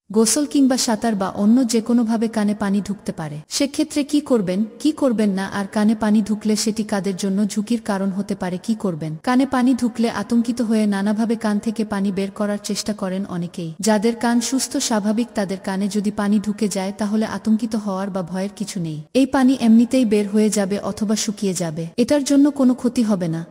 গোসল কিংবা সাঁতার বা অন্য যে কোনোভাবে কানে পানি ঢুকতে পারে। সেক্ষেত্রে কি করবেন, কি করবেন না, আর কানে পানি ঢুকলে সেটি কাদের জন্য ঝুঁকির কারণ হতে পারে, কি করবেন। কানে পানি ঢুকলে আতঙ্কিত হয়ে নানাভাবে কান থেকে পানি বের করার চেষ্টা করেন অনেকেই। যাদের কান সুস্থ স্বাভাবিক তাদের কানে যদি পানি ঢুকে যায় তাহলে আতঙ্কিত হওয়ার বা ভয়ের কিছু নেই। এই পানি এমনিতেই বের হয়ে যাবে অথবা শুকিয়ে যাবে, এটার জন্য কোনো ক্ষতি হবে না।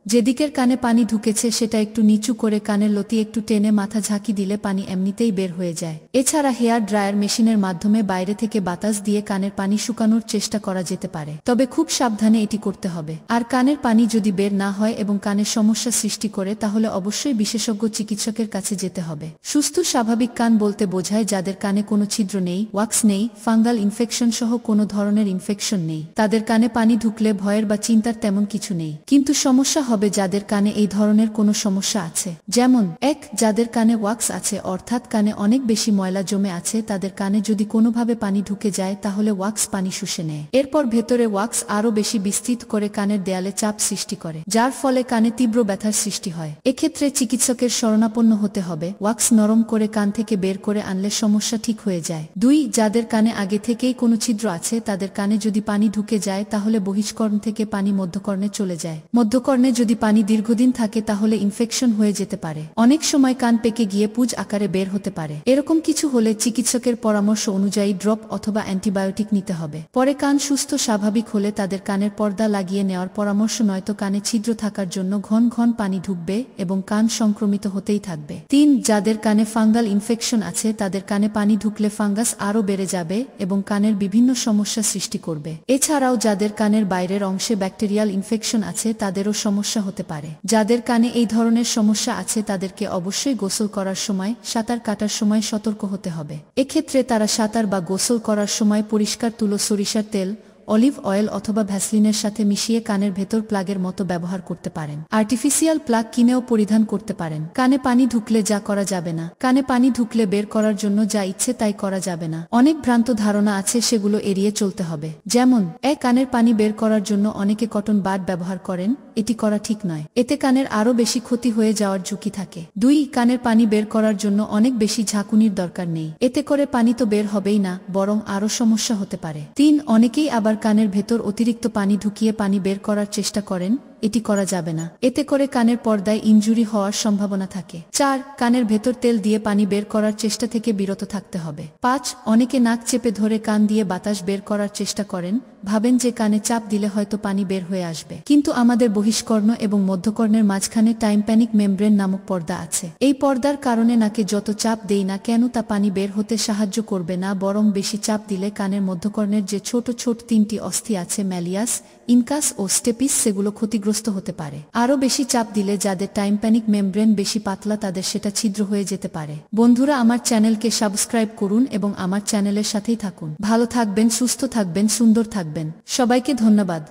যেদিকের কানে পানি ঢুকেছে সেটা একটু নিচু করে কানের লতি একটু টেনে মাথা ঝাঁকি দিলে পানি এমনিতেই বের হয়ে যায়। এছাড়া হেয়ার ড্রায়ার মেশিনের মাধ্যমে বাইরে থেকে বাতাস দিয়ে কানের পানি শুকানোর চেষ্টা করা যেতে পারে, তবে খুব সাবধানে এটি করতে হবে। আর কানের পানি যদি বের না হয় এবং কানের সমস্যা সৃষ্টি করে তাহলে অবশ্যই বিশেষজ্ঞ চিকিৎসকের কাছে যেতে হবে। সুস্থ স্বাভাবিক কান বলতে বোঝায় যাদের কানে কোনো ছিদ্র নেই, ওয়াক্স নেই, ফাঙ্গাল ইনফেকশন সহ কোনো ধরনের ইনফেকশন নেই। তাদের কানে পানি ঢুকলে ভয়ের বা চিন্তার তেমন কিছু নেই। কিন্তু সমস্যা হবে যাদের কানে এই ধরনের কোনো সমস্যা আছে, যেমন ১. যাদের কানে ওয়াক্স আছে, অর্থাৎ কানে অনেক বেশি ময়লা জমে আছে, তাদের কানে যদি কোনোভাবে পানি ঢুকে যায় তাহলে ওয়াক্স পানি শুষে নেয়। এরপর ভেতরে ওয়াক্স আরও বেশি বিস্তৃত করে কানের দেয়ালে চাপ সৃষ্টি করে, যার ফলে কানে তীব্র ব্যথার সৃষ্টি হয়। এক্ষেত্রে চিকিৎসকের শরণাপন্ন হতে হবে। ওয়াক্স নরম করে কান থেকে বের করে আনলে সমস্যা ঠিক হয়ে যায়। ২. যাদের কানে আগে থেকেই কোনো ছিদ্র আছে, তাদের কানে যদি পানি ঢুকে যায় তাহলে বহিষ্কর্ণ থেকে পানি মধ্যকর্ণে চলে যায়। মধ্যকর্ণে যদি পানি দীর্ঘদিন থাকে তাহলে ইনফেকশন হয়ে যেতে পারে। অনেক সময় কান পেকে গিয়ে পুঁজ আকারে বের হতে পারে। এরকম কিছু হলে চিকিৎসকের পরামর্শ অনুযায়ী ড্রপ অথবা অ্যান্টিবায়োটিক নিতে হবে। পরে কান সুস্থ স্বাভাবিক হলে তাদের কানের পর্দা লাগিয়ে নেওয়ার পরামর্শ, নয়তো কানে ছিদ্র থাকার জন্য ঘন ঘন পানি ঢুকবে এবং কান সংক্রমিত হতেই থাকবে। ৩. যাদের কানে ফাঙ্গাল ইনফেকশন আছে, তাদের কানে পানি ঢুকলে ফাঙ্গাস আরও বেড়ে যাবে এবং কানের বিভিন্ন সমস্যা সৃষ্টি করবে। এছাড়াও যাদের কানের বাইরের অংশে ব্যাকটেরিয়াল ইনফেকশন আছে তাদেরও সমস্যা হতে পারে। যাদের কানে এই ধরনের সমস্যা আছে তাদেরকে অবশ্যই গোসল করার সময়, সাঁতার কাটার সময় সতর্ক হতে হবে। এক্ষেত্রে তারা সাঁতার বা গোসল করার সময় পরিষ্কার তুলো, সরিষার তেল, অলিভ অয়েল অথবা ভ্যাসলিনের সাথে মিশিয়ে কানের ভেতর প্লাগের মতো ব্যবহার করতে পারেন। আর্টিফিশিয়াল প্লাগ কিনেও পরিধান করতে পারেন। কানে পানি ঢুকলে যা করা যাবে না। কানে পানি ঢুকলে বের করার জন্য যা ইচ্ছে তাই করা যাবে না। অনেক ভ্রান্ত ধারণা আছে, সেগুলো এড়িয়ে চলতে হবে। যেমন ১. কানের পানি বের করার জন্য অনেকে কটন বাড ব্যবহার করেন, এটি করা ঠিক নয়। এতে কানের আরও বেশি ক্ষতি হয়ে যাওয়ার ঝুঁকি থাকে। ২. কানের পানি বের করার জন্য অনেক বেশি ঝাঁকুনির দরকার নেই। এতে করে পানি তো বের হবেই না, বরং আরও সমস্যা হতে পারে। ৩. অনেকেই আবার কানের ভেতর অতিরিক্ত পানি ঢুকিয়ে পানি বের করার চেষ্টা করেন, এটি করা যাবে না। এতে করে কানের পর্দায় ইনজুরি হওয়ার সম্ভাবনা থাকে। ৪. কানের ভেতর তেল দিয়ে পানি বের করার চেষ্টা থেকে বিরত থাকতে হবে। 5. অনেকে নাক চেপে ধরে কান দিয়ে বাতাস বের করার চেষ্টা করেন, ভাবেন যে কানে চাপ দিলে হয়তো পানি বের হয়ে আসবে। কিন্তু আমাদের বহিষ্কর্ণ এবং মধ্যকর্ণের মাঝখানে টাইম্প্যানিক মেমব্রেন নামক পর্দা আছে। এই পর্দার কারণে নাকে যত চাপ দেই না কেন তা পানি বের হতে সাহায্য করবে না, বরং বেশি চাপ দিলে কানের মধ্যকর্ণের যে ছোট ছোট 3টি অস্থি আছে, ম্যালিয়াস, ইনকাস ও স্টেপিস, সেগুলো ক্ষতিগ্রস্ত হতে পারে। আরও বেশি চাপ দিলে যাদের টাইম্প্যানিক মেমব্রেন বেশি পাতলা তাদের সেটা ছিদ্র হয়ে যেতে পারে। বন্ধুরা, আমার চ্যানেলকে সাবস্ক্রাইব করুন এবং আমার চ্যানেলের সাথেই থাকুন। ভালো থাকবেন, সুস্থ থাকবেন, সুন্দর থাকবেন। সবাইকে ধন্যবাদ।